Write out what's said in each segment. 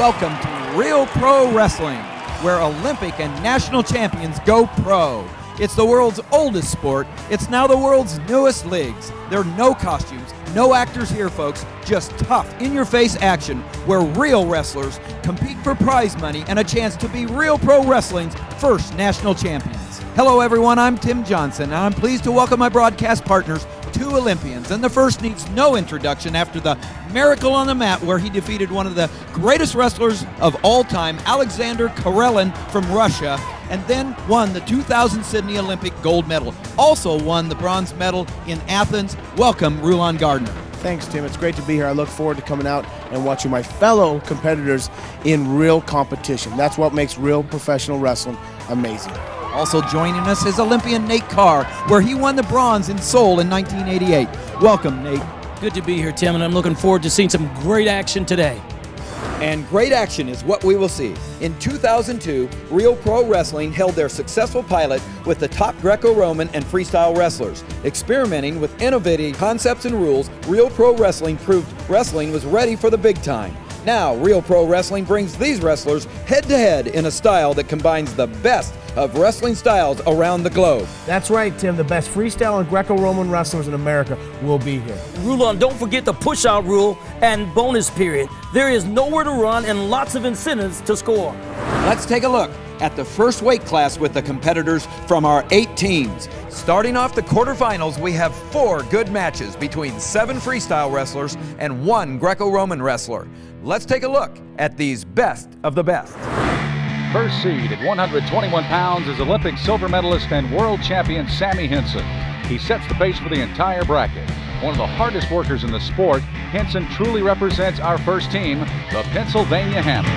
Welcome to Real Pro Wrestling, where Olympic and national champions go pro. It's the world's oldest sport. It's now the world's newest leagues. There are no costumes, no actors here, folks. Just tough, in-your-face action where real wrestlers compete for prize money and a chance to be Real Pro Wrestling's first national champions. Hello, everyone. I'm Tim Johnson, and I'm pleased to welcome my broadcast partners, two Olympians. And the first needs no introduction after the miracle on the mat where he defeated one of the greatest wrestlers of all time, Alexander Karelin from Russia, and then won the 2000 Sydney Olympic gold medal. Also won the bronze medal in Athens. Welcome, Rulon Gardner. Thanks, Tim. It's great to be here. I look forward to coming out and watching my fellow competitors in real competition. That's what makes real professional wrestling amazing. Also joining us is Olympian Nate Carr, where he won the bronze in Seoul in 1988. Welcome, Nate. Good to be here, Tim, and I'm looking forward to seeing some great action today. And great action is what we will see. In 2002, Real Pro Wrestling held their successful pilot with the top Greco-Roman and Freestyle wrestlers. Experimenting with innovative concepts and rules, Real Pro Wrestling proved wrestling was ready for the big time. Now, Real Pro Wrestling brings these wrestlers head-to-head in a style that combines the best of wrestling styles around the globe. That's right, Tim. The best freestyle and Greco-Roman wrestlers in America will be here. Rulon, don't forget the push-out rule and bonus period. There is nowhere to run and lots of incentives to score. Let's take a look at the first weight class with the competitors from our 8 teams. Starting off the quarterfinals, we have 4 good matches between 7 freestyle wrestlers and 1 Greco-Roman wrestler. Let's take a look at these best of the best. First seed at 121 pounds is Olympic silver medalist and world champion Sammy Henson. He sets the pace for the entire bracket. One of the hardest workers in the sport, Henson truly represents our first team, the Pennsylvania Hammer.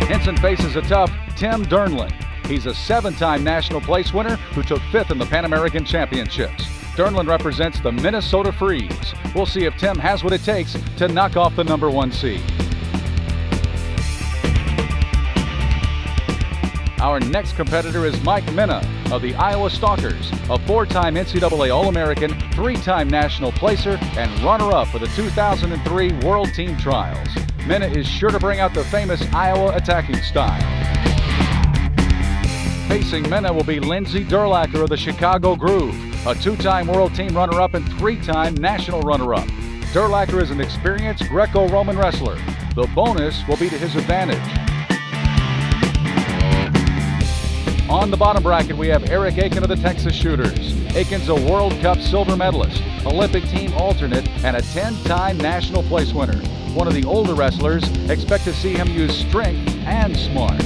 Henson faces a tough Tim Dernland. He's a 7-time national place winner who took 5th in the Pan American Championships. Dernland represents the Minnesota Freeze. We'll see if Tim has what it takes to knock off the number 1 seed. Our next competitor is Mike Mena of the Iowa Stalkers, a 4-time NCAA All-American, 3-time national placer, and runner-up for the 2003 World Team Trials. Mena is sure to bring out the famous Iowa attacking style. Facing Mena will be Lindsey Durlacher of the Chicago Groove, a 2-time World Team runner-up and 3-time national runner-up. Durlacher is an experienced Greco-Roman wrestler. The bonus will be to his advantage. On the bottom bracket, we have Eric Aiken of the Texas Shooters. Aiken's a World Cup silver medalist, Olympic team alternate, and a 10-time national place winner. One of the older wrestlers, expect to see him use strength and smarts.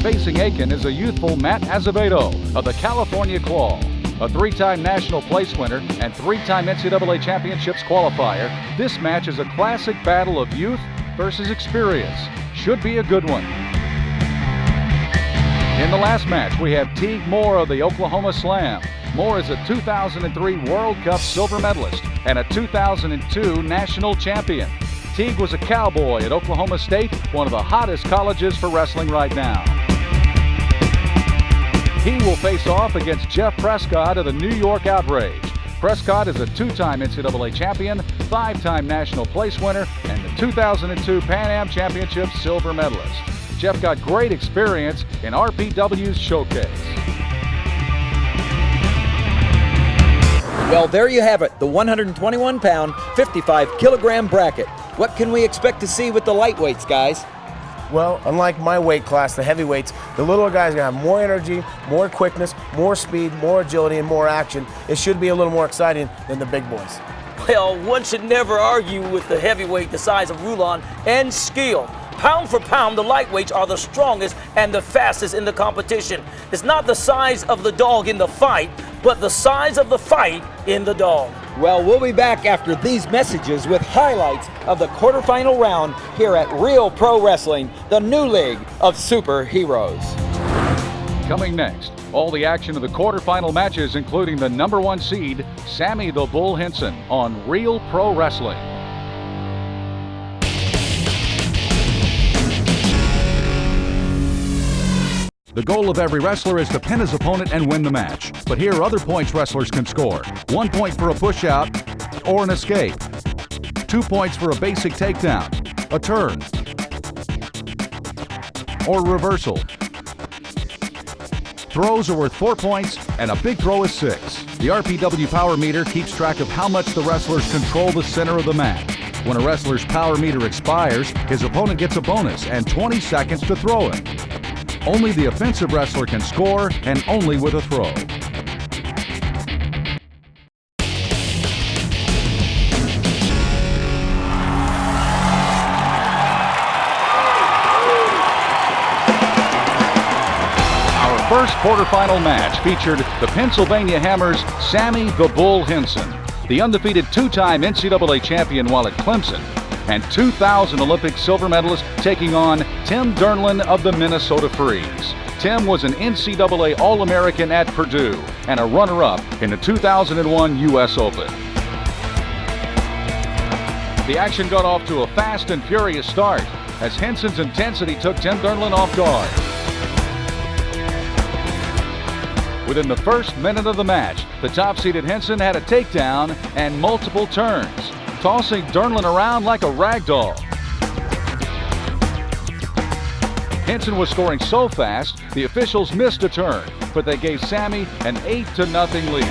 Facing Aiken is a youthful Matt Azevedo of the California Claw, a 3-time national place winner and 3-time NCAA Championships qualifier. This match is a classic battle of youth versus experience. Should be a good one. In the last match, we have Teague Moore of the Oklahoma Slam. Moore is a 2003 World Cup silver medalist and a 2002 national champion. Teague was a cowboy at Oklahoma State, one of the hottest colleges for wrestling right now. He will face off against Jeff Prescott of the New York Outrage. Prescott is a 2-time NCAA champion, 5-time national place winner, and the 2002 Pan Am Championship silver medalist. Jeff got great experience in RPW's showcase. Well, there you have it, the 121-pound, 55-kilogram bracket. What can we expect to see with the lightweights, guys? Well, unlike my weight class, the heavyweights, the little guys are going to have more energy, more quickness, more speed, more agility, and more action. It should be a little more exciting than the big boys. Well, one should never argue with the heavyweight the size of Rulon and skill. Pound for pound, the lightweights are the strongest and the fastest in the competition. It's not the size of the dog in the fight, but the size of the fight in the dog. Well, we'll be back after these messages with highlights of the quarterfinal round here at Real Pro Wrestling, the new league of superheroes. Coming next, all the action of the quarterfinal matches, including the number 1 seed, Sammy the Bull Henson, on Real Pro Wrestling. The goal of every wrestler is to pin his opponent and win the match. But here are other points wrestlers can score. 1 point for a push-out or an escape. 2 points for a basic takedown, a turn, or reversal. Throws are worth 4 points, and a big throw is 6. The RPW power meter keeps track of how much the wrestlers control the center of the mat. When a wrestler's power meter expires, his opponent gets a bonus and 20 seconds to throw it. Only the offensive wrestler can score, and only with a throw. Our first quarterfinal match featured the Pennsylvania Hammers' Sammy the Bull Henson, the undefeated two-time NCAA champion while at Clemson, and 2000 Olympic silver medalist taking on Tim Dernlin of the Minnesota Freeze. Tim was an NCAA All-American at Purdue and a runner-up in the 2001 U.S. Open. The action got off to a fast and furious start as Henson's intensity took Tim Dernlin off guard. Within the first minute of the match, the top-seeded Henson had a takedown and multiple turns, tossing Dernlin around like a rag doll. Henson was scoring so fast, the officials missed a turn, but they gave Sammy an 8-0 lead.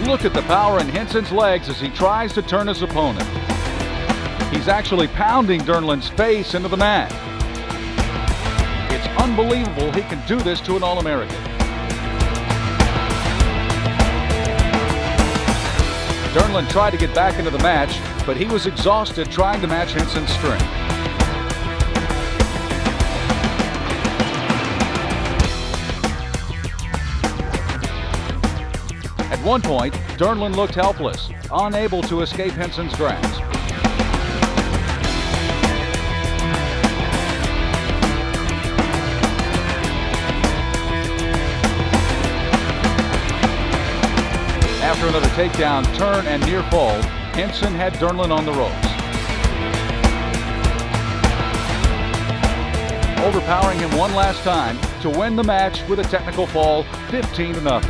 Look at the power in Henson's legs as he tries to turn his opponent. He's actually pounding Dernlin's face into the mat. It's unbelievable he can do this to an All-American. Dernlin tried to get back into the match, but he was exhausted trying to match Henson's strength. At one point, Dernlin looked helpless, unable to escape Henson's grasp. After another takedown, turn, and near fall, Henson had Dernlin on the ropes. Overpowering him one last time to win the match with a technical fall, 15-0.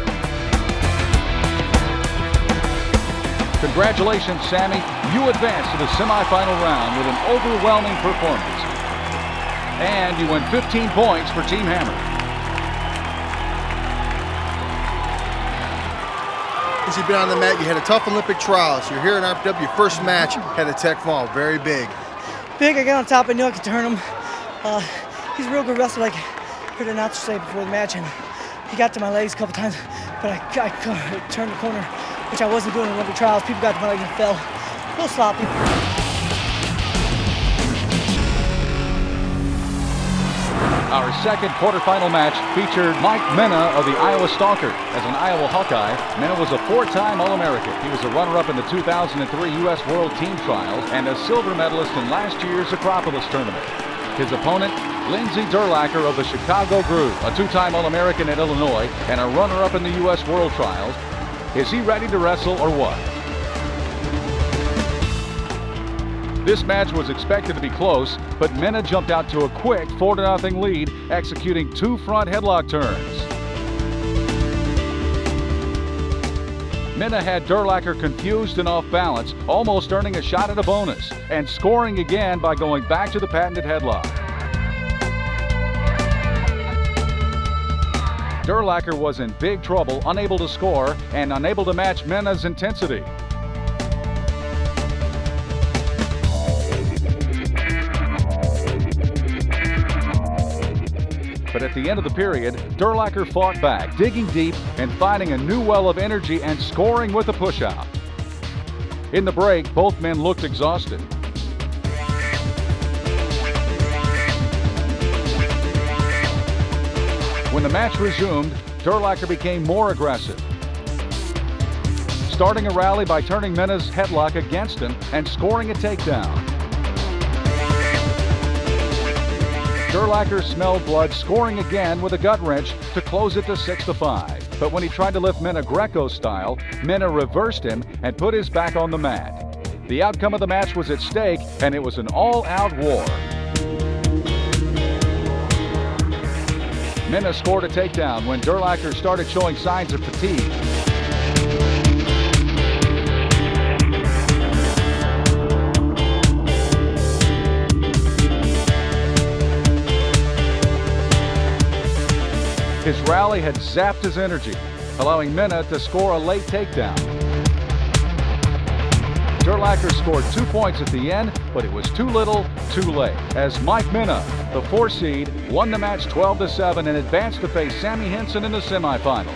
Congratulations, Sammy. You advance to the semifinal round with an overwhelming performance. And you win 15 points for Team Hammer. Since you've been on the mat, you had a tough Olympic trials. You're here in RPW, your first match, had a tech fall, very big. Big, I got on top, I knew I could turn him. He's a real good wrestler, like I heard an announcer say before the match, and he got to my legs a couple times, but I turned the corner, which I wasn't doing in Olympic trials. People got to my legs and fell. A little sloppy. Our second quarterfinal match featured Mike Mena of the Iowa Stalker. As an Iowa Hawkeye, Mena was a 4-time All-American. He was a runner-up in the 2003 U.S. World Team Trials and a silver medalist in last year's Acropolis tournament. His opponent, Lindsey Durlacher of the Chicago Groove, a 2-time All-American at Illinois and a runner-up in the U.S. World Trials. Is he ready to wrestle or what? This match was expected to be close, but Mena jumped out to a quick 4-0 lead, executing 2 front headlock turns. Mena had Durlacher confused and off balance, almost earning a shot at a bonus, and scoring again by going back to the patented headlock. Durlacher was in big trouble, unable to score, and unable to match Mena's intensity. But at the end of the period, Durlacher fought back, digging deep and finding a new well of energy and scoring with a push-out. In the break, both men looked exhausted. When the match resumed, Durlacher became more aggressive, starting a rally by turning Mena's headlock against him and scoring a takedown. Durlacher smelled blood, scoring again with a gut wrench to close it to 6-5. But when he tried to lift Mena Greco style, Mena reversed him and put his back on the mat. The outcome of the match was at stake, and it was an all-out war. Mena scored a takedown when Durlacher started showing signs of fatigue. His rally had zapped his energy, allowing Mena to score a late takedown. Durlacher scored 2 points at the end, but it was too little, too late, as Mike Mena, the 4 seed, won the match 12-7 and advanced to face Sammy Henson in the semifinals.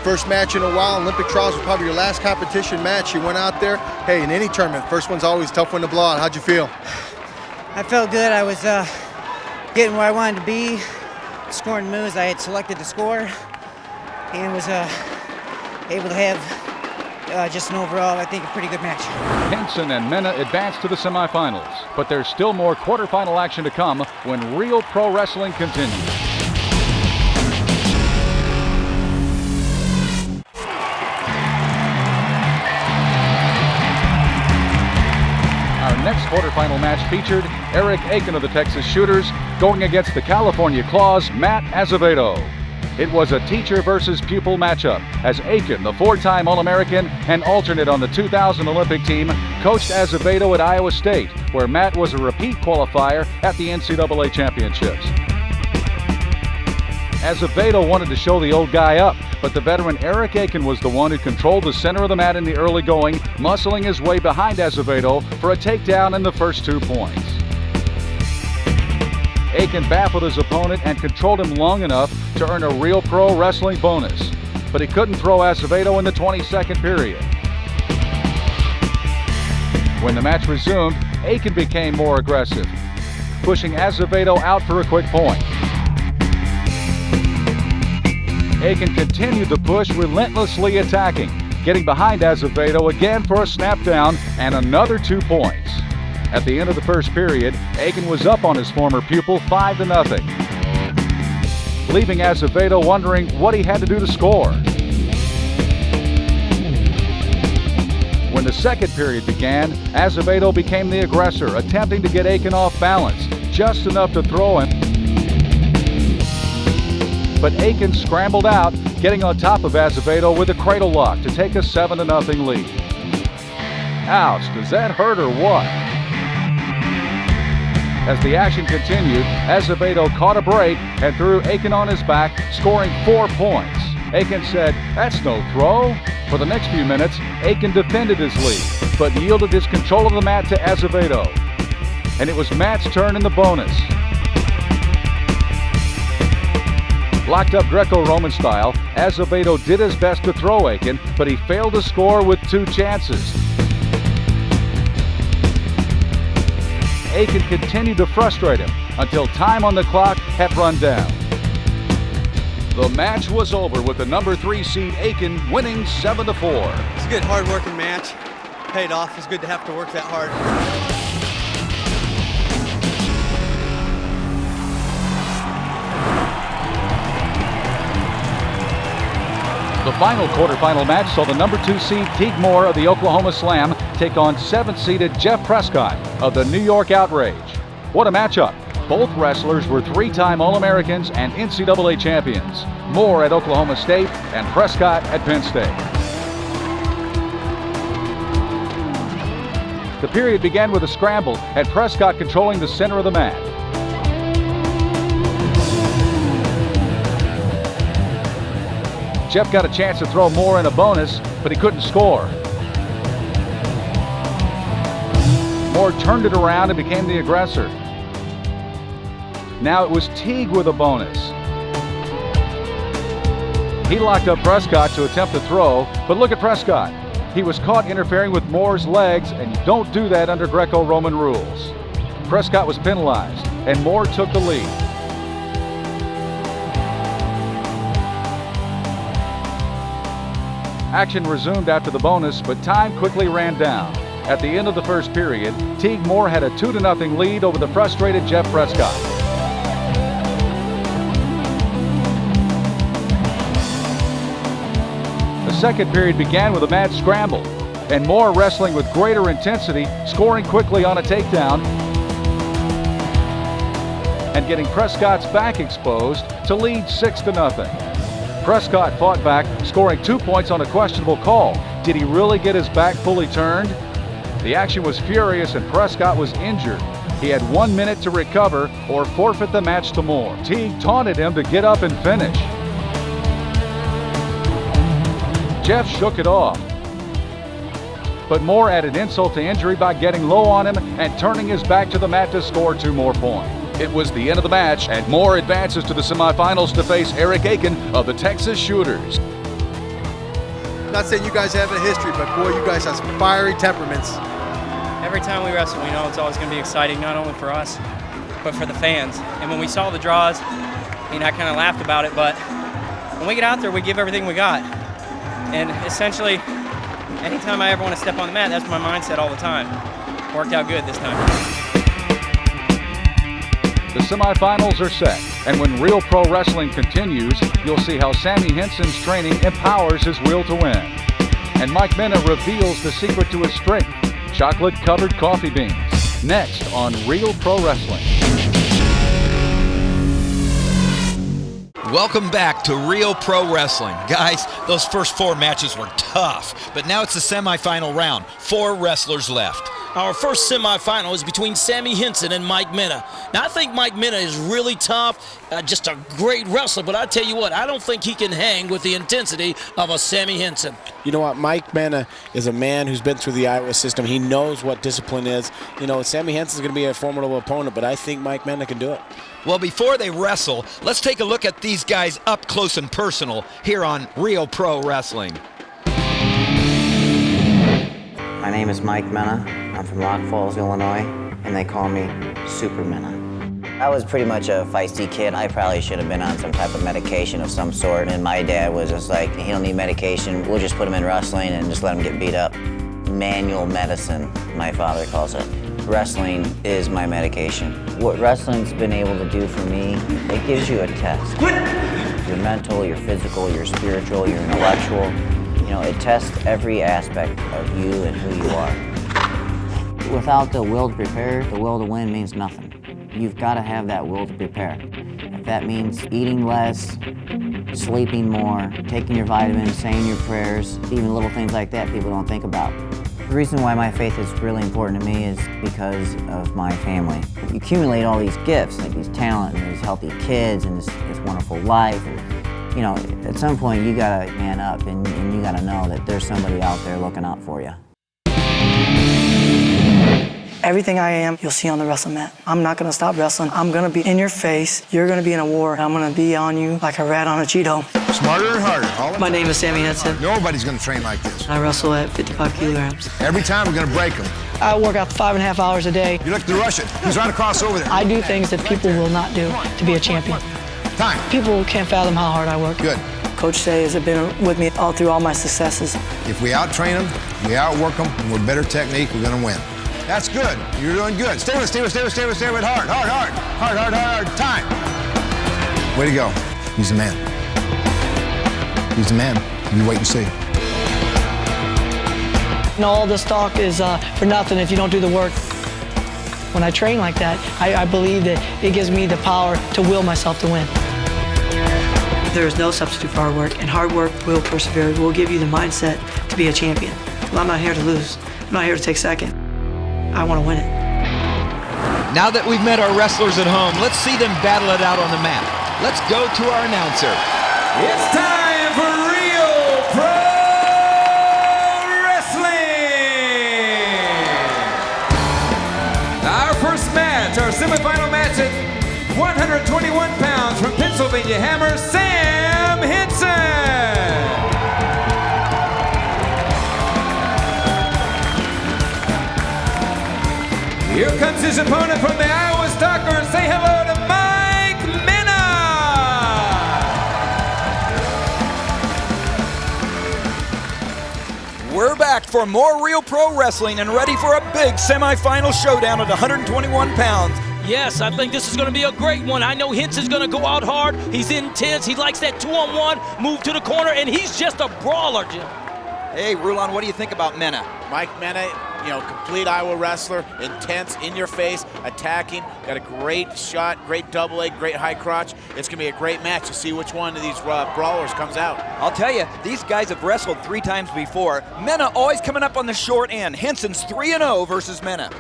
First match in a while. Olympic trials was probably your last competition match. You went out there. Hey, in any tournament, first one's always a tough one to blow out. How'd you feel? I felt good. I was getting where I wanted to be, scoring moves I had selected to score, and was able to have just an overall, I think, a pretty good match. Henson and Mena advanced to the semifinals, but there's still more quarterfinal action to come when real pro wrestling continues. Our next quarterfinal match featured Eric Aiken of the Texas Shooters going against the California Claws, Matt Azevedo. It was a teacher versus pupil matchup, as Aiken, the 4-time All-American and alternate on the 2000 Olympic team, coached Azevedo at Iowa State, where Matt was a repeat qualifier at the NCAA championships. Azevedo wanted to show the old guy up, but the veteran Eric Aiken was the one who controlled the center of the mat in the early going, muscling his way behind Azevedo for a takedown in the first 2 points. Aiken baffled his opponent and controlled him long enough to earn a real pro wrestling bonus, but he couldn't throw Azevedo in the 22nd period. When the match resumed, Aiken became more aggressive, pushing Azevedo out for a quick point. Aiken continued the push, relentlessly attacking, getting behind Azevedo again for a snap down and another 2 points. At the end of the first period, Aiken was up on his former pupil 5-0, leaving Azevedo wondering what he had to do to score. When the second period began, Azevedo became the aggressor, attempting to get Aiken off balance, just enough to throw him. But Aiken scrambled out, getting on top of Azevedo with a cradle lock to take a 7-0 lead. Ouch, does that hurt or what? As the action continued, Azevedo caught a break and threw Aiken on his back, scoring 4 points. Aiken said, "That's no throw." For the next few minutes, Aiken defended his lead, but yielded his control of the mat to Azevedo. And it was Matt's turn in the bonus. Locked up Greco-Roman style, Azevedo did his best to throw Aiken, but he failed to score with 2 chances. Aiken continued to frustrate him until time on the clock had run down. The match was over with the number 3 seed Aiken winning 7-4. It's a good, hard-working match. Paid off. It's good to have to work that hard. The final quarterfinal match saw the number 2 seed Teague Moore of the Oklahoma Slam take on 7th-seeded Jeff Prescott of the New York Outrage. What a matchup. Both wrestlers were 3-time All-Americans and NCAA champions. Moore at Oklahoma State and Prescott at Penn State. The period began with a scramble and Prescott controlling the center of the mat. Jeff got a chance to throw Moore in a bonus, but he couldn't score. Moore turned it around and became the aggressor. Now it was Teague with a bonus. He locked up Prescott to attempt to throw, but look at Prescott. He was caught interfering with Moore's legs, and you don't do that under Greco-Roman rules. Prescott was penalized, and Moore took the lead. Action resumed after the bonus, but time quickly ran down. At the end of the first period, Teague Moore had a 2-0 lead over the frustrated Jeff Prescott. The second period began with a mad scramble, and Moore wrestling with greater intensity, scoring quickly on a takedown, and getting Prescott's back exposed to lead 6-0. Prescott fought back, scoring 2 points on a questionable call. Did he really get his back fully turned? The action was furious and Prescott was injured. He had 1 minute to recover or forfeit the match to Moore. Teague taunted him to get up and finish. Jeff shook it off. But Moore added insult to injury by getting low on him and turning his back to the mat to score 2 more points. It was the end of the match, and Moore advances to the semifinals to face Eric Aiken of the Texas Shooters. Not saying you guys have a history, but boy, you guys have some fiery temperaments. Every time we wrestle, we know it's always going to be exciting, not only for us, but for the fans. And when we saw the draws, I kind of laughed about it, but when we get out there, we give everything we got. And essentially, anytime I ever want to step on the mat, that's my mindset all the time. Worked out good this time. The semifinals are set, and when Real Pro Wrestling continues, you'll see how Sammy Henson's training empowers his will to win. And Mike Mena reveals the secret to his strength, chocolate-covered coffee beans. Next on Real Pro Wrestling. Welcome back to Real Pro Wrestling. Guys, those first 4 matches were tough, but now it's the semifinal round. 4 wrestlers left. Our first semifinal is between Sammy Henson and Mike Mena. Now, I think Mike Mena is really tough, just a great wrestler, but I tell you what, I don't think he can hang with the intensity of a Sammy Henson. You know what? Mike Mena is a man who's been through the Iowa system. He knows what discipline is. You know, Sammy Henson's going to be a formidable opponent, but I think Mike Mena can do it. Well, before they wrestle, let's take a look at these guys up close and personal here on Real Pro Wrestling. My name is Mike Mena. I'm from Rock Falls, Illinois, and they call me Super Mena. I was pretty much a feisty kid. I probably should have been on some type of medication of some sort, and my dad was just like, he don't need medication, we'll just put him in wrestling and just let him get beat up. Manual medicine, my father calls it. Wrestling is my medication. What wrestling's been able to do for me, it gives you a test. Your mental, your physical, your spiritual, your intellectual. You know, it tests every aspect of you and who you are. Without the will to prepare, the will to win means nothing. You've got to have that will to prepare. If that means eating less, sleeping more, taking your vitamins, saying your prayers, even little things like that people don't think about. The reason why my faith is really important to me is because of my family. You accumulate all these gifts, like these talent and these healthy kids and this wonderful life. And, you know, at some point you gotta man up and you gotta know that there's somebody out there looking out for you. Everything I am, you'll see on the wrestling mat. I'm not gonna stop wrestling. I'm gonna be in your face. You're gonna be in a war. I'm gonna be on you like a rat on a Cheeto. Smarter and harder. My name is Sammy Henson. Nobody's gonna train like this. I wrestle at 55 kilograms. Every time we're gonna break them. I work out 5.5 hours a day. You look at the Russian. He's right across over there. I do things that people will not do to be a champion. Time. People can't fathom how hard I work. Good. Coach Say has been with me all through all my successes. If we out-train them, we outwork them, and we're better technique, we're gonna win. That's good. You're doing good. Stay with, stay with, stay with, stay with, stay with. Hard, hard, hard. Hard, hard, hard. Time. Way to go. He's the man. He's the man. You wait and see. And all this talk is for nothing if you don't do the work. When I train like that, I believe that it gives me the power to will myself to win. There is no substitute for hard work, and hard work will persevere. It will give you the mindset to be a champion. Well, I'm not here to lose. I'm not here to take second. I want to win it. Now that we've met our wrestlers at home, let's see them battle it out on the mat. Let's go to our announcer. It's time for Real Pro Wrestling! Our first match, our semifinal match at 121 pounds from Pennsylvania Hammer, Sam Henson! Here comes his opponent from the Iowa Stalkers. Say hello to Mike Mena! We're back for more Real Pro Wrestling and ready for a big semifinal showdown at 121 pounds. Yes, I think this is going to be a great one. I know Henson's going to go out hard. He's intense. He likes that 2-on-1 move to the corner, and he's just a brawler, Jim. Hey, Rulon, what do you think about Mena? Mike Mena complete Iowa wrestler, intense, in your face, attacking, got a great shot, great double leg, great high crotch. It's going to be a great match to see which one of these brawlers comes out. I'll tell you, these guys have wrestled 3 times before. Mena always coming up on the short end. Henson's 3-0 versus Mena.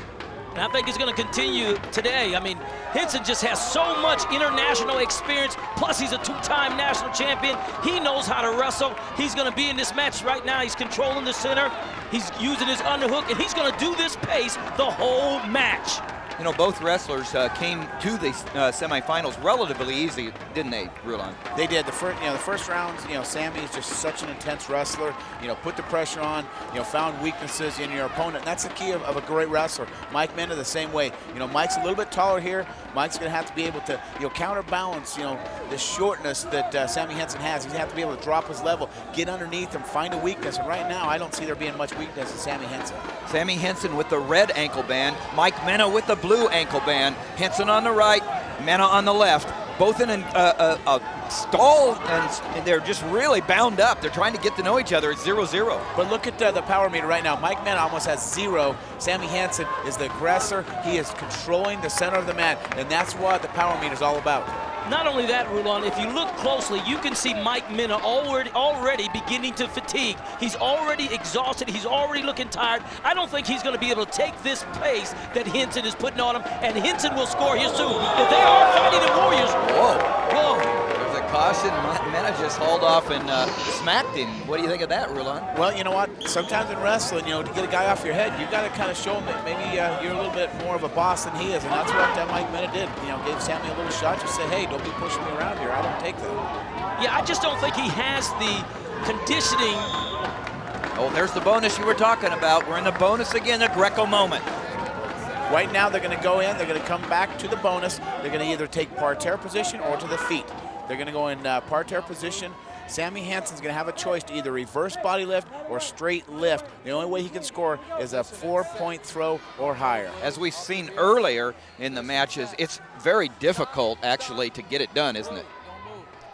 And I think it's going to continue today. I mean, Henson just has so much international experience, plus he's a 2-time national champion. He knows how to wrestle. He's going to be in this match right now. He's controlling the center. He's using his underhook, and he's going to do this pace the whole match. You know, both wrestlers came to the semifinals relatively easy, didn't they, Rulon? They did. The first round, Sammy is just such an intense wrestler. Put the pressure on, found weaknesses in your opponent. And that's the key of a great wrestler. Mike Mena the same way. Mike's a little bit taller here. Mike's going to have to be able to, counterbalance, the shortness that Sammy Henson has. He's going to have to be able to drop his level, get underneath him, find a weakness. And right now, I don't see there being much weakness in Sammy Henson. Sammy Henson with the red ankle band. Mike Mena with the blue ankle band. Henson on the right, Mena on the left. Both in a stall, and they're just really bound up. They're trying to get to know each other. It's 0-0. But look at the power meter right now. Mike Mena almost has 0. Sammy Henson is the aggressor. He is controlling the center of the mat, and that's what the power meter is all about. Not only that, Rulon, if you look closely, you can see Mike Mena already beginning to fatigue. He's already exhausted. He's already looking tired. I don't think he's going to be able to take this pace that Henson is putting on him, and Henson will score here soon. If they are fighting the Warriors. Whoa. There's a caution. Mena just hauled off and smacked him. What do you think of that, Rulon? Well, you know what? Sometimes in wrestling, to get a guy off your head, you've got to kind of show him that maybe you're a little bit more of a boss than he is, and that's what Mike Mena did. Gave Sammy a little shot, just said, hey, don't be pushing me around here. I don't take that. Yeah, I just don't think he has the conditioning. Oh, there's the bonus you were talking about. We're in the bonus again, the Greco moment. Right now, they're going to go in. They're going to come back to the bonus. They're going to either take parterre position or to the feet. They're going to go in parterre position. Sammy Henson's going to have a choice to either reverse body lift or straight lift. The only way he can score is a 4-point throw or higher. As we've seen earlier in the matches, it's very difficult actually to get it done, isn't it?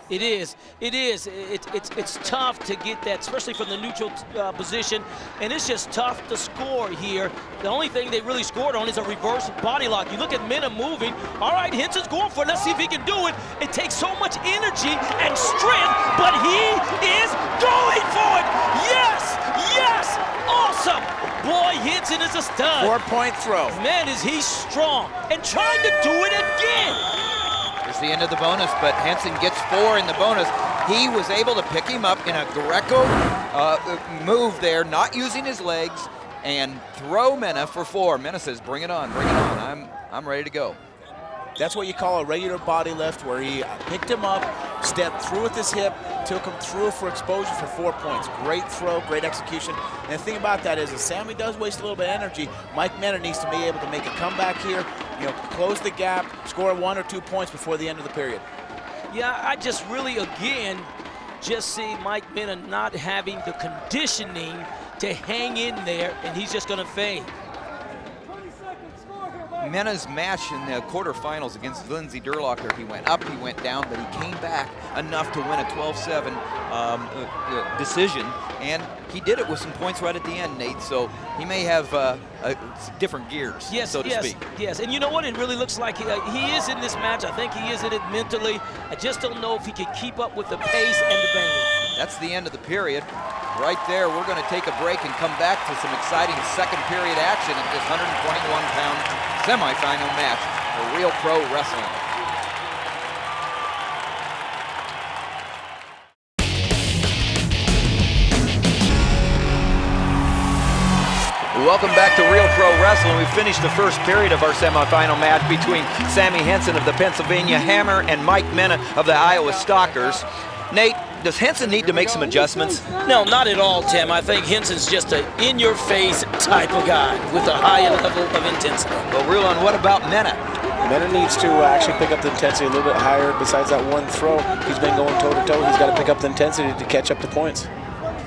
It is. It's tough to get that, especially from the neutral position, and it's just tough to score here. The only thing they really scored on is a reverse body lock. You look at Mena moving. All right, Henson's going for it. Let's see if he can do it. It takes so much energy and strength, but he is going for it. Yes, awesome. Boy, Henson is a stud. 4-point throw. Man, is he strong, and trying to do it again. Here's the end of the bonus, but Henson gets 4 in the bonus. He was able to pick him up in a Greco move there, not using his legs, and throw Mena for 4. Mena says, bring it on, I'm ready to go. That's what you call a regular body lift, where he picked him up, stepped through with his hip, took him through for exposure for 4 points. Great throw, great execution. And the thing about that is, if Sammy does waste a little bit of energy, Mike Mena needs to be able to make a comeback here, close the gap, score 1 or 2 points before the end of the period. Yeah, I just really, again, just see Mike Mena not having the conditioning to hang in there, and he's just going to fade. Mena's match in the quarterfinals against Lindsey Durlocker, he went up, he went down, but he came back enough to win a 12-7 decision, and he did it with some points right at the end, Nate, so he may have different gears, so to speak. Yes, and you know what? It really looks like he is in this match. I think he is in it mentally. I just don't know if he can keep up with the pace and the banging. That's the end of the period. Right there, we're going to take a break and come back to some exciting second period action at this 121-pound semifinal match for Real Pro Wrestling. Welcome back to Real Pro Wrestling. We finished the first period of our semifinal match between Sammy Henson of the Pennsylvania Hammer and Mike Mena of the Iowa Stalkers. Nate, does Henson need to make some adjustments? No, not at all, Tim. I think Henson's just an in-your-face type of guy with a high level of intensity. Well, Rulon, what about Mena? Mena needs to actually pick up the intensity a little bit higher. Besides that one throw, he's been going toe-to-toe. He's got to pick up the intensity to catch up the points.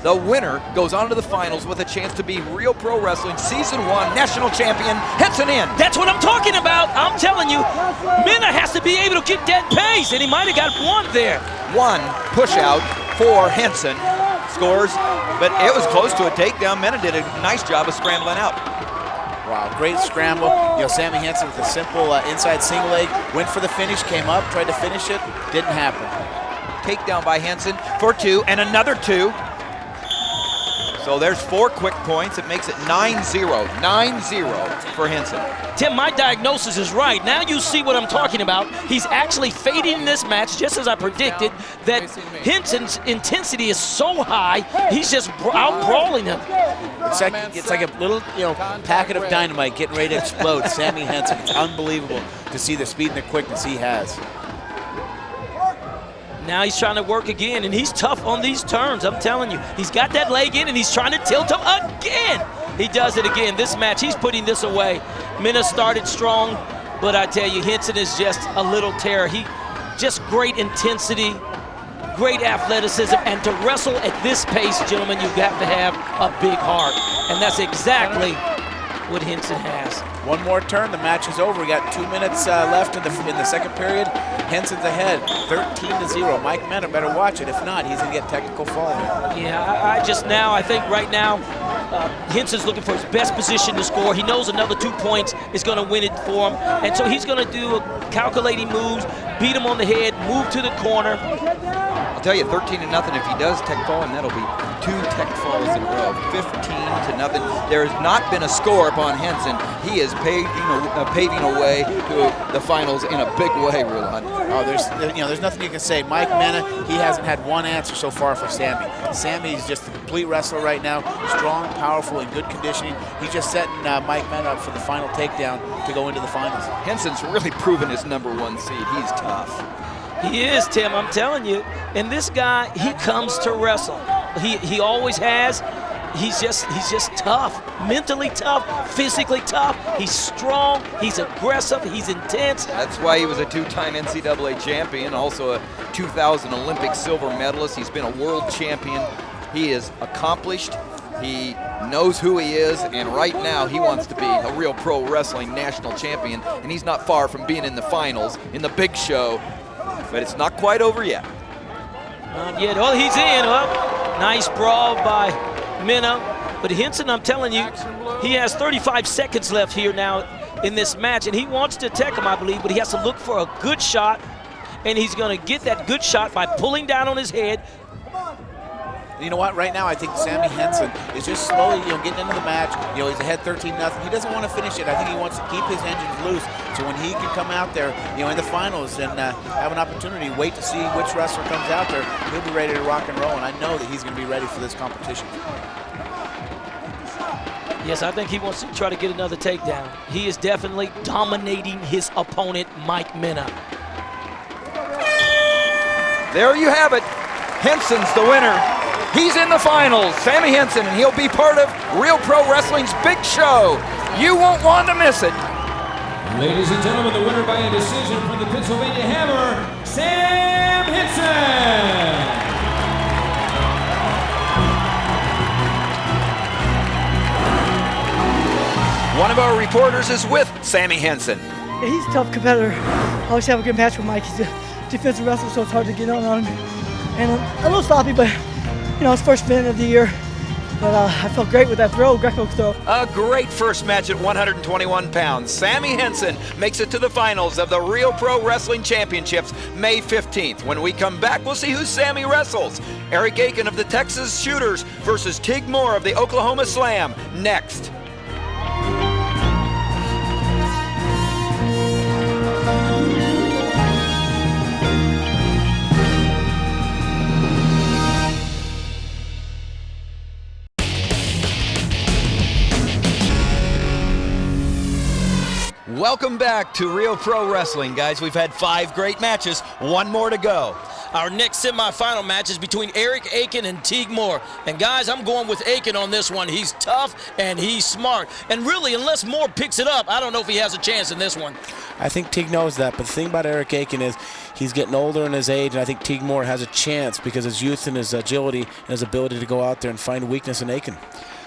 The winner goes on to the finals with a chance to be Real Pro Wrestling Season 1 National Champion, Henson in. That's what I'm talking about. I'm telling you, Mena has to be able to get that pace, and he might have got 1 there. 1 push out for Henson. Scores, but it was close to a takedown. Mena did a nice job of scrambling out. Wow, great scramble. You know, Sammy Henson with a simple inside single leg, went for the finish, came up, tried to finish it, didn't happen. Takedown by Henson for 2 and another 2. So there's 4 quick points. It makes it 9-0. 9-0 for Henson. Tim, my diagnosis is right. Now you see what I'm talking about. He's actually fading this match, just as I predicted, that Henson's intensity is so high, he's just out-brawling him. It's like a little, packet of dynamite getting ready to explode. Sammy Henson, it's unbelievable to see the speed and the quickness he has. Now he's trying to work again, and he's tough on these turns, I'm telling you. He's got that leg in, and he's trying to tilt him again. He does it again. This match, he's putting this away. Mena started strong, but I tell you, Henson is just a little terror. He just great intensity, great athleticism, and to wrestle at this pace, gentlemen, you've got to have a big heart, and that's exactly what Henson has. One more turn, the match is over. We got 2 minutes left in the second period. Henson's ahead, 13-0. Mike Mena better watch it. If not, he's gonna get technical fall. Yeah, I think right now, Henson's looking for his best position to score. He knows another 2 points is gonna win it for him. And so he's gonna do calculating moves, beat him on the head, move to the corner. I'll tell you, 13-0. If he does tech fall, and that'll be 2 tech falls in a row, 15-0. There has not been a score upon Henson. He is paving a way to the finals in a big way, Rulon. Oh, there's nothing you can say. Mike Mena, he hasn't had one answer so far for Sammy. Sammy is just a complete wrestler right now, strong, powerful, in good conditioning. He's just setting Mike Mena up for the final takedown to go into the finals. Henson's really proven his #1 seed. He's tough. He is, Tim, I'm telling you. And this guy, he comes to wrestle. He always has. He's just tough, mentally tough, physically tough. He's strong, he's aggressive, he's intense. That's why he was a 2-time NCAA champion, also a 2000 Olympic silver medalist. He's been a world champion. He is accomplished. He knows who he is, and right now he wants to be a real pro wrestling national champion, and he's not far from being in the finals, in the big show, but it's not quite over yet. Not yet. Oh, he's in. Nice brawl by Mena. But Henson, I'm telling you, he has 35 seconds left here now in this match, and he wants to tech him, I believe, but he has to look for a good shot, and he's going to get that good shot by pulling down on his head. You know what? Right now, I think Sammy Henson is just slowly, getting into the match. He's ahead 13-0. He doesn't want to finish it. I think he wants to keep his engines loose, so when he can come out there, in the finals and have an opportunity, wait to see which wrestler comes out there, he'll be ready to rock and roll, and I know that he's going to be ready for this competition. Yes, I think he wants to try to get another takedown. He is definitely dominating his opponent, Mike Mena. There you have it. Henson's the winner. He's in the finals, Sammy Henson, and he'll be part of Real Pro Wrestling's big show. You won't want to miss it. Ladies and gentlemen, the winner by a decision from the Pennsylvania Hammer, Sam Henson. One of our reporters is with Sammy Henson. Yeah, he's a tough competitor. I always have a good match with Mike. He's a defensive wrestler, so it's hard to get on him. And a little sloppy, but his first win of the year. But I felt great with that Greco throw. A great first match at 121 pounds. Sammy Henson makes it to the finals of the Real Pro Wrestling Championships May 15th. When we come back, we'll see who Sammy wrestles. Eric Aiken of the Texas Shooters versus Tig Moore of the Oklahoma Slam. Next. Welcome back to Real Pro Wrestling, guys. We've had 5 great matches, 1 more to go. Our next semifinal match is between Eric Aiken and Tig Moore. And guys, I'm going with Aiken on this one. He's tough and he's smart. And really, unless Moore picks it up, I don't know if he has a chance in this one. I think Tig knows that, but the thing about Eric Aiken is he's getting older in his age, and I think Tig Moore has a chance because his youth and his agility and his ability to go out there and find weakness in Aiken.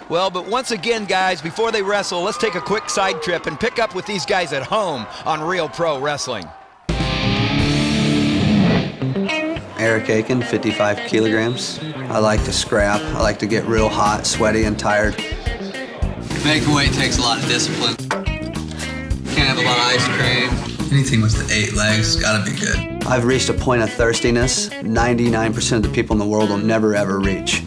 Well, but once again, guys, before they wrestle, let's take a quick side trip and pick up with these guys at home on Real Pro Wrestling. Eric Aiken, 55 kilograms. I like to scrap. I like to get real hot, sweaty, and tired. Making weight takes a lot of discipline. Can't have a lot of ice cream. Anything with the 8 legs, gotta be good. I've reached a point of thirstiness 99% of the people in the world will never ever reach.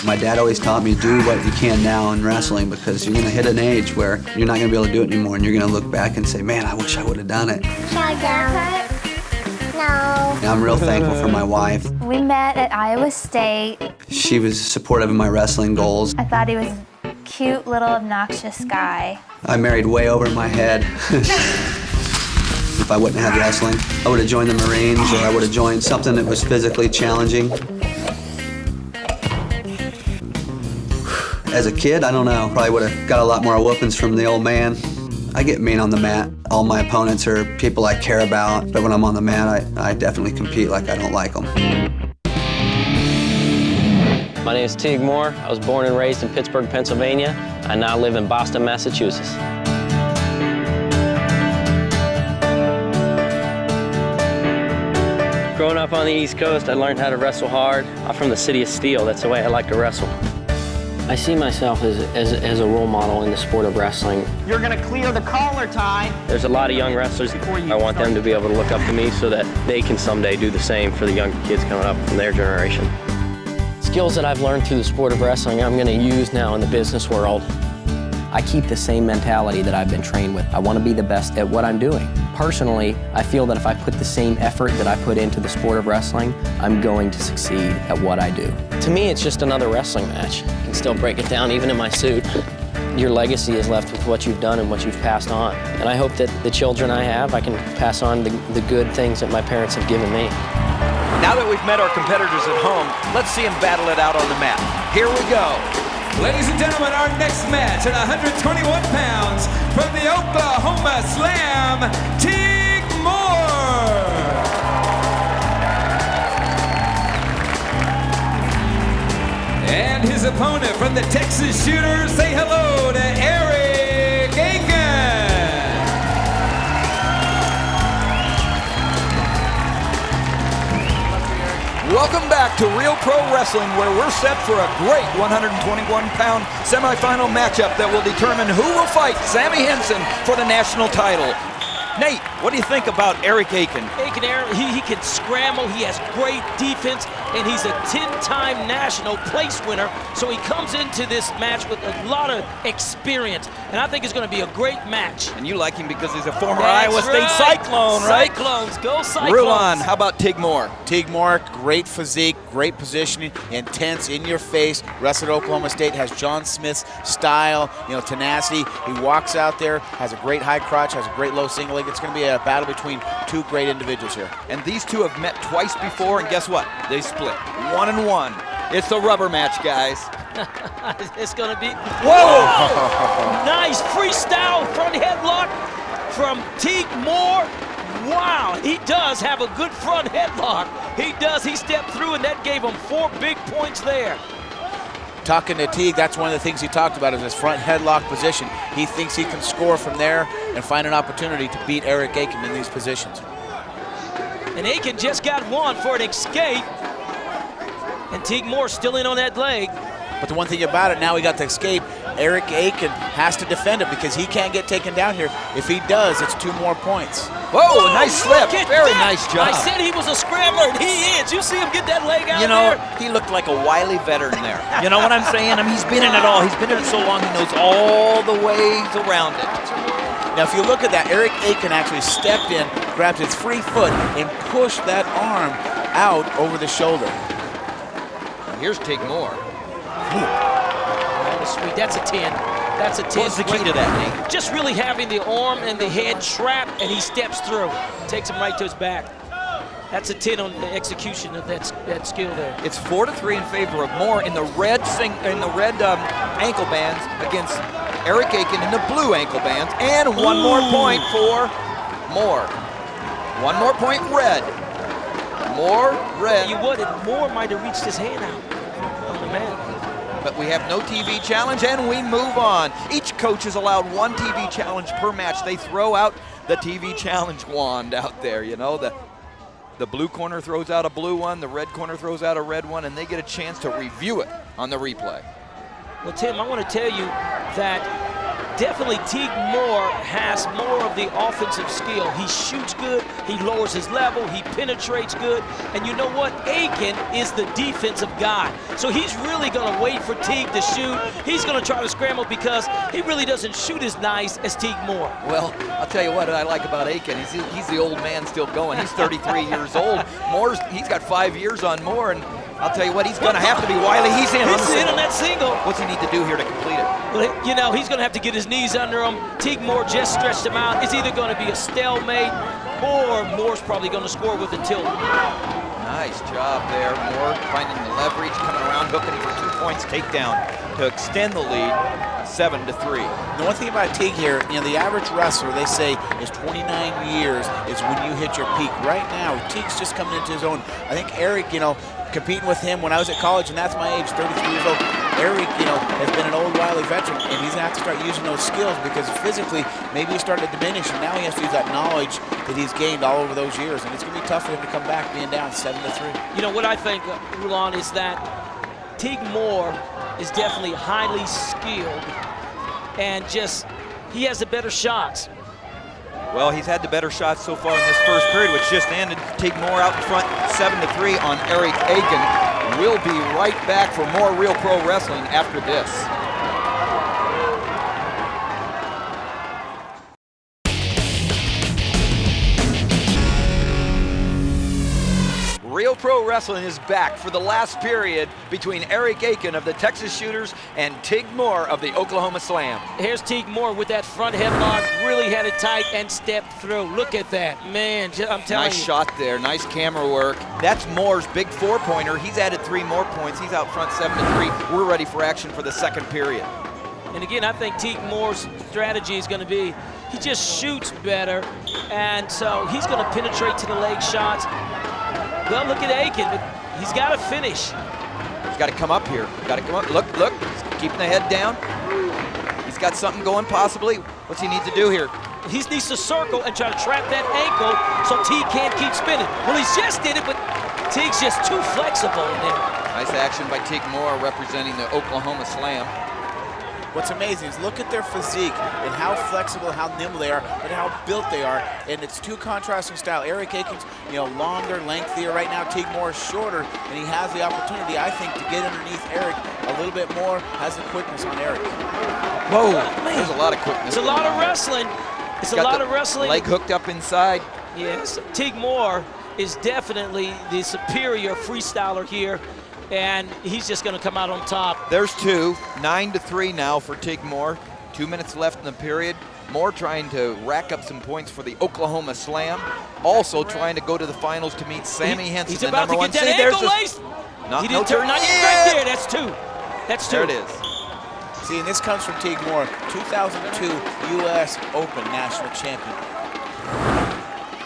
My dad always taught me, do what you can now in wrestling, because you're gonna hit an age where you're not gonna be able to do it anymore, and you're gonna look back and say, man, I wish I would have done it. No. And I'm real thankful for my wife. We met at Iowa State. She was supportive of my wrestling goals. I thought he was a cute little obnoxious guy. I married way over my head. If I wouldn't have had wrestling, I would have joined the Marines, or I would have joined something that was physically challenging. As a kid, I don't know, probably would have got a lot more whoopings from the old man. I get mean on the mat. All my opponents are people I care about, but when I'm on the mat, I definitely compete like I don't like them. My name is Teague Moore. I was born and raised in Pittsburgh, Pennsylvania. I now live in Boston, Massachusetts. Growing up on the East Coast, I learned how to wrestle hard. I'm from the city of Steel. That's the way I like to wrestle. I see myself as a role model in the sport of wrestling. You're gonna clear the collar tie. There's a lot of young wrestlers. I want them to be able to look up to me so that they can someday do the same for the young kids coming up from their generation. Skills that I've learned through the sport of wrestling, I'm gonna use now in the business world. I keep the same mentality that I've been trained with. I want to be the best at what I'm doing. Personally, I feel that if I put the same effort that I put into the sport of wrestling, I'm going to succeed at what I do. To me, it's just another wrestling match. I can still break it down even in my suit. Your legacy is left with what you've done and what you've passed on. And I hope that the children I have, I can pass on the good things that my parents have given me. Now that we've met our competitors at home, let's see them battle it out on the mat. Here we go. Ladies and gentlemen, our next match at 121 pounds from the Oklahoma Slam, Teague Moore. And his opponent from the Texas Shooters, say hello to Eric Aiken. Welcome back to Real Pro Wrestling, where we're set for a great 121-pound semifinal matchup that will determine who will fight Sammy Henson for the national title. Nate, what do you think about Eric Aiken? Aiken, he can scramble, he has great defense, and he's a 10-time national place winner, so he comes into this match with a lot of experience, and I think it's going to be a great match. And you like him because he's a former That's Iowa State Cyclone, right? Cyclones, go Cyclones. Rulon, how about Teague Moore? Teague Moore, great physique, great positioning, intense, in your face. Wrestled at Oklahoma State, has John Smith's style, tenacity. He walks out there, has a great high crotch, has a great low single leg. It's going to be a battle between two great individuals here. And these two have met twice before, and guess what? They split 1-1. It's a rubber match, guys. It's going to be... Whoa! Nice freestyle front headlock from Teague Moore. Wow, he does have a good front headlock. He does. He stepped through, and that gave him 4 big points there. Talking to Teague, that's one of the things he talked about is his front headlock position. He thinks he can score from there and find an opportunity to beat Eric Aiken in these positions. And Aiken just got one for an escape. And Teague Moore still in on that leg. But the one thing about it, now he got the escape. Eric Aiken has to defend it because he can't get taken down here. If he does, it's 2 more points. Whoa, nice slip. Very nice job. I said he was a scrambler, and he is. You see him get that leg out there? He looked like a wily veteran there. You know what I'm saying? He's been in it all. He's been in it so long, he knows all the ways around it. Now, if you look at that, Eric Aiken actually stepped in, grabbed his free foot, and pushed that arm out over the shoulder. Here's Teague Moore. That was sweet. That's a 10. That's a 10. What's the key to that, Nate? Just really having the arm and the head trapped, and he steps through. Takes him right to his back. That's a 10 on the execution of that skill there. It's 4-3 in favor of Moore in the red ankle bands against Eric Aiken in the blue ankle bands, and one more point for Moore. One more point red. Moore red. You would, and Moore might have reached his hand out on the mat. But we have no TV challenge, and we move on. Each coach is allowed 1 TV challenge per match. They throw out the TV challenge wand out there, The blue corner throws out a blue one, the red corner throws out a red one, and they get a chance to review it on the replay. Well, Tim, I want to tell you, that definitely Teague Moore has more of the offensive skill. He shoots good, he lowers his level, he penetrates good, and you know what? Aiken is the defensive guy. So he's really gonna wait for Teague to shoot. He's gonna try to scramble because he really doesn't shoot as nice as Teague Moore. Well, I'll tell you what I like about Aiken. He's the old man still going. He's 33 years old. He's got 5 years on Moore, and I'll tell you what, he's gonna have to be wily. He's in on that single. What's he need to do here to complete it? Well, you know, he's gonna have to get his knees under him. Teague Moore just stretched him out. It's either gonna be a stalemate or Moore's probably gonna score with a tilt. Nice job there. Moore finding the leverage, coming around, hooking for 2 points takedown to extend the lead 7-3. The one thing about Teague here, you know, the average wrestler, they say, is 29 years is when you hit your peak. Right now, Teague's just coming into his own. I think Eric, you know, competing with him when I was at college, and that's my age, 33 years old. Eric, you know, has been an old wily veteran, and he's gonna have to start using those skills because physically, maybe he's starting to diminish, and now he has to use that knowledge that he's gained all over those years, and it's gonna be tough for him to come back being down 7-3. You know, what I think, Rulon, is that Teague Moore is definitely highly skilled, and just, he has the better shots. Well, he's had the better shots so far in this first period, which just ended. Teague Moore out in front, 7-3 on Eric Aiken. We'll be right back for more Real Pro Wrestling after this. Real Pro Wrestling is back for the last period between Eric Aiken of the Texas Shooters and Teague Moore of the Oklahoma Slam. Here's Teague Moore with that front headlock, really had it tight and stepped through. Look at that, man, I'm telling you. Nice shot there, nice camera work. That's Moore's big 4-pointer. He's added 3 more points. He's out front 7-3. We're ready for action for the second period. And again, I think Teague Moore's strategy is gonna be, he just shoots better, and so he's gonna penetrate to the leg shots. Well, look at Aiken, but he's got to finish. He's got to come up here. Got to come up. Look, he's keeping the head down. He's got something going possibly. What's he need to do here? He needs to circle and try to trap that ankle so Teague can't keep spinning. Well, he's just did it, but Teague's just too flexible in there. Nice action by Teague Moore representing the Oklahoma Slam. What's amazing is look at their physique and how flexible, how nimble they are, but how built they are. And it's two contrasting style. Eric Aiken's, you know, longer, lengthier. Right now, Teague Moore is shorter, and he has the opportunity, I think, to get underneath Eric a little bit more. Has the quickness on Eric. Whoa, there's a lot of quickness. It's a lot of wrestling. It's a lot of wrestling. Leg hooked up inside. Yes, Teague Moore is definitely the superior freestyler here, and he's just going to come out on top. There's 2, 9-3 now for Teague Moore. 2 minutes left in the period. Moore trying to rack up some points for the Oklahoma Slam. Also trying to go to the finals to meet Sammy Henson, he's the about number to 1 get seed. that ankle lace. Not No turn, not right there. That's 2. That's 2. There it is. See, and this comes from Teague Moore, 2002 U.S. Open national champion.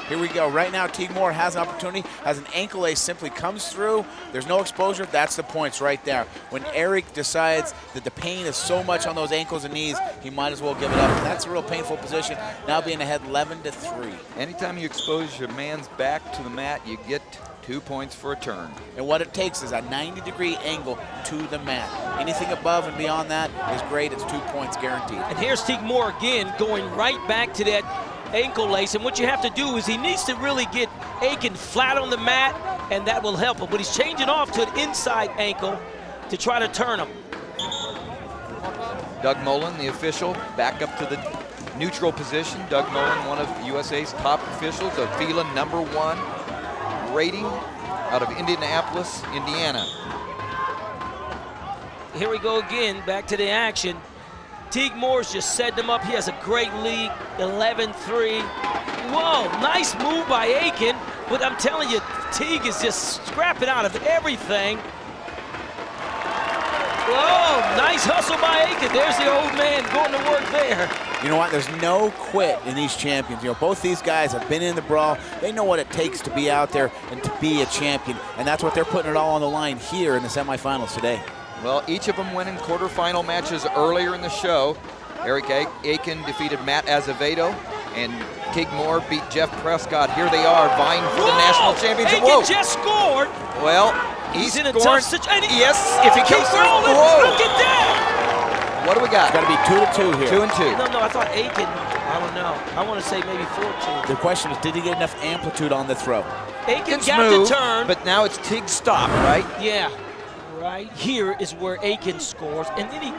Here we go. Right now, Teague Moore has an opportunity, has an ankle ace, simply comes through. There's no exposure. That's the points right there. When Eric decides that the pain is so much on those ankles and knees, he might as well give it up. And that's a real painful position, now being ahead 11-3. Anytime you expose your man's back to the mat, you get 2 points for a turn. And what it takes is a 90-degree angle to the mat. Anything above and beyond that is great. It's 2 points guaranteed. And here's Teague Moore again, going right back to that ankle lace, and what you have to do is he needs to really get Aiken flat on the mat, and that will help him. But he's changing off to an inside ankle to try to turn him. Doug Mullen, the official, back up to the neutral position. Doug Mullen, one of USA's top officials, a FILA #1 rating out of Indianapolis, Indiana. Here we go again, back to the action. Teague Moore's just setting him up. He has a great lead, 11-3. Whoa, nice move by Aiken, but I'm telling you, Teague is just scrapping out of everything. Whoa, nice hustle by Aiken. There's the old man going to work there. You know what? There's no quit in these champions. You know, both these guys have been in the brawl. They know what it takes to be out there and to be a champion, and that's what they're putting it all on the line here in the semifinals today. Well, each of them winning quarterfinal matches earlier in the show. Eric Aiken defeated Matt Azevedo, and Teague Moore beat Jeff Prescott. Here they are vying for the national championship. Aiken just scored. Well, he's in a scoring. tough situation. Yes, if he comes through. Look at that. What do we got? It's got to be 2-2 here. 2 and 2. No, I thought Aiken, I don't know. I want to say maybe 4-2. The question is, did he get enough amplitude on the throw? Aiken It's got moved, the turn. but now it's Tig's stop, right? Yeah, right here is where Aiken scores, and then he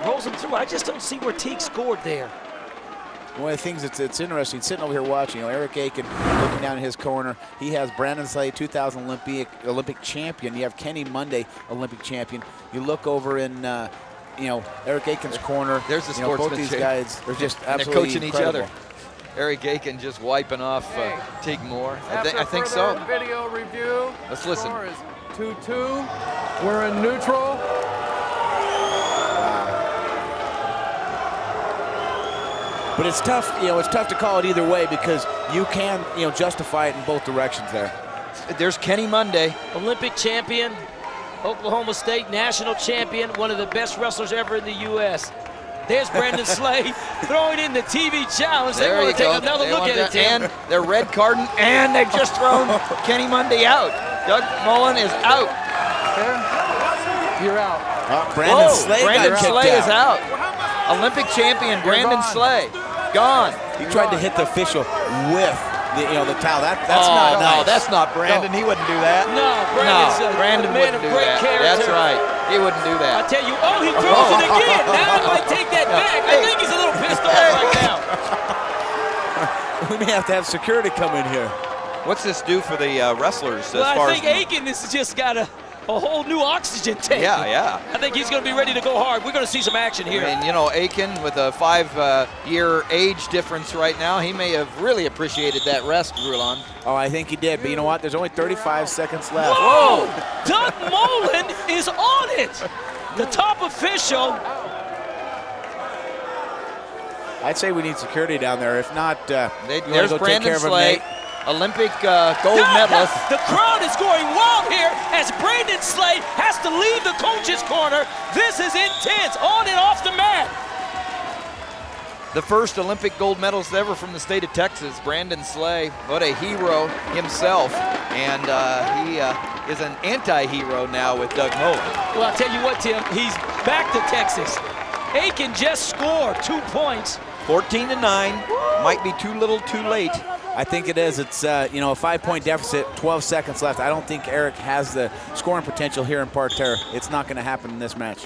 rolls him through. I just don't see where Teague scored there. One of the things that's interesting, sitting over here watching, Eric Aiken looking down in his corner. He has Brandon Slade, 2000 Olympic champion. You have Kenny Monday, Olympic champion. You look over in, Eric Aiken's corner. There's the Both these sportsmanship. guys are just They're absolutely coaching incredible. each other. Eric Aiken just wiping off Teague Moore. I think further so. Video review. Let's listen. Score is 2-2. We're in neutral. But it's tough, it's tough to call it either way because you can, justify it in both directions there. There's Kenny Monday. Olympic champion, Oklahoma State national champion, one of the best wrestlers ever in the U.S. There's Brandon Slade throwing in the TV challenge. They want to take another look at it, Tim. And they're red carding, and they've just thrown Kenny Monday out. Doug Mullen is out. You're out. Brandon Slade Brandon got kicked Slade out. is out. Olympic champion Brandon Slade, gone. He tried to hit the official with the towel. That's not nice. No, that's not Brandon. He wouldn't do that. Brandon wouldn't do that. That's right. He wouldn't do that. I tell you, he throws it again. Now I might take that back. I think he's a little pissed off right now. We may have to have security come in here. What's this do for the wrestlers? Well, I think Aiken has just got a whole new oxygen tank. Yeah. I think he's going to be ready to go hard. We're going to see some action here. And Aiken with a 5-year age difference right now, he may have really appreciated that rest, Rulon. Oh, I think he did. But you know what? There's only 35 seconds left. Whoa! Doug Mullen is on it. The top official. I'd say we need security down there. If not, there's Brandon Slade, Olympic gold medalist. The crowd is going wild here as Brandon Slade has to leave the coach's corner. This is intense, on and off the mat. The first Olympic gold medalist ever from the state of Texas, Brandon Slade. What a hero himself. And he is an anti-hero now with Doug Mullen. Well, I'll tell you what, Tim, he's back to Texas. Aiken just scored 2 points. 14-9, might be too little too late. I think it is. It's a 5-point deficit, 12 seconds left. I don't think Eric has the scoring potential here in parterre. It's not going to happen in this match.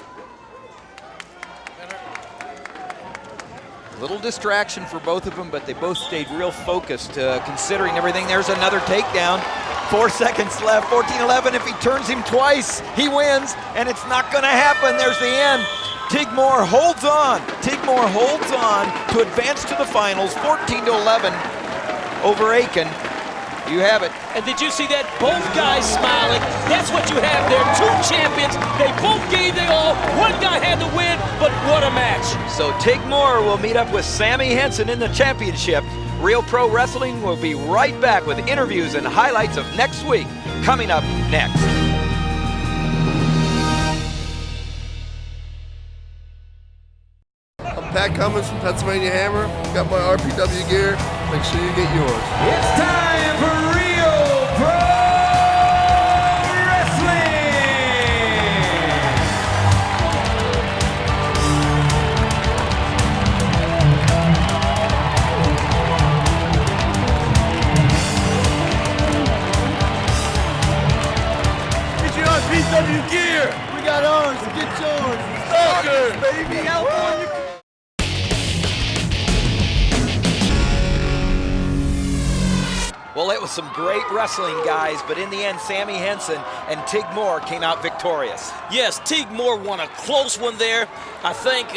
Little distraction for both of them, but they both stayed real focused, considering everything. There's another takedown. 4 seconds left, 14-11. If he turns him twice, he wins, and it's not going to happen. There's the end. Teague Moore holds on. Teague Moore holds on to advance to the finals, 14-11 over Aiken. You have it. And did you see that? Both guys smiling. That's what you have there. 2 champions. They both gave their all. One guy had to win, but what a match. So Teague Moore will meet up with Sammy Henson in the championship. Real Pro Wrestling will be right back with interviews and highlights of next week coming up next. I'm Pat Cummins from Pennsylvania Hammer. Got my RPW gear. Make sure you get yours. It's time for Real Pro Get your RPW gear. We got ours. Get yours. Stalkers, baby. California. Well, it was some great wrestling, guys, but in the end, Sammy Henson and Teague Moore came out victorious. Yes, Teague Moore won a close one there. I think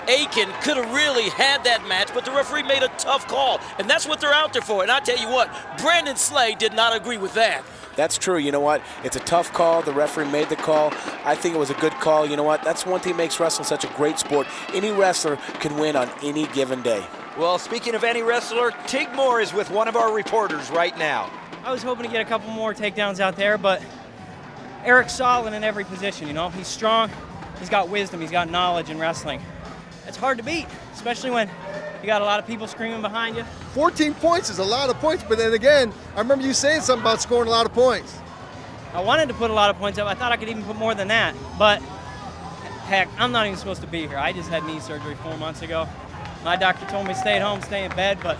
Aiken could have really had that match, but the referee made a tough call, and that's what they're out there for. And I tell you what, Brandon Slade did not agree with that. That's true. You know what? It's a tough call. The referee made the call. I think it was a good call. You know what? That's one thing that makes wrestling such a great sport. Any wrestler can win on any given day. Well, speaking of any wrestler, Teague Moore is with one of our reporters right now. I was hoping to get a couple more takedowns out there, but Eric's solid in every position, He's strong, he's got wisdom, he's got knowledge in wrestling. It's hard to beat, especially when you got a lot of people screaming behind you. 14 points is a lot of points, but then again, I remember you saying something about scoring a lot of points. I wanted to put a lot of points up. I thought I could even put more than that, but Heck, I'm not even supposed to be here. I just had knee surgery 4 months ago. My doctor told me stay at home, stay in bed, but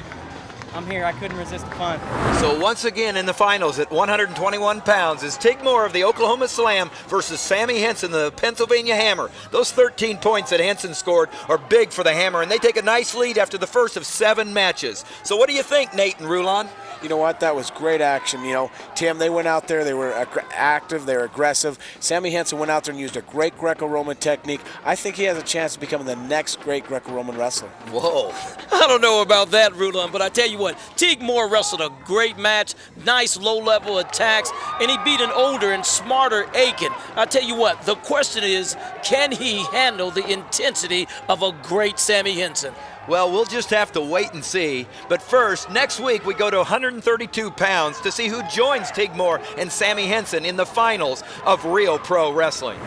I'm here. I couldn't resist the fun. So once again in the finals at 121 pounds is Tig Moore of the Oklahoma Slam versus Sammy Henson, the Pennsylvania Hammer. Those 13 points that Henson scored are big for the Hammer, and they take a nice lead after the first of 7 matches. So what do you think, Nate and Rulon? You know what? That was great action. You know, Tim, they went out there, they were active, they were aggressive. Sammy Henson went out there and used a great Greco-Roman technique. I think he has a chance of becoming the next great Greco-Roman wrestler. Whoa. I don't know about that, Rulon, but I tell you what, Tig Moore wrestled a great match, nice low-level attacks, and he beat an older and smarter Aiken. I tell you what, the question is, can he handle the intensity of a great Sammy Henson? Well, we'll just have to wait and see. But first, next week we go to 132 pounds to see who joins Tig Moore and Sammy Henson in the finals of Real Pro Wrestling.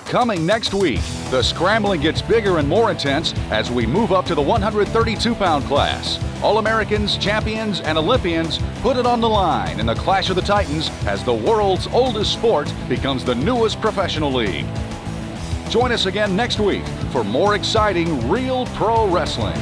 Coming next week, the scrambling gets bigger and more intense as we move up to the 132-pound class. All-Americans, champions, and Olympians put it on the line in the Clash of the Titans as the world's oldest sport becomes the newest professional league. Join us again next week for more exciting Real Pro Wrestling.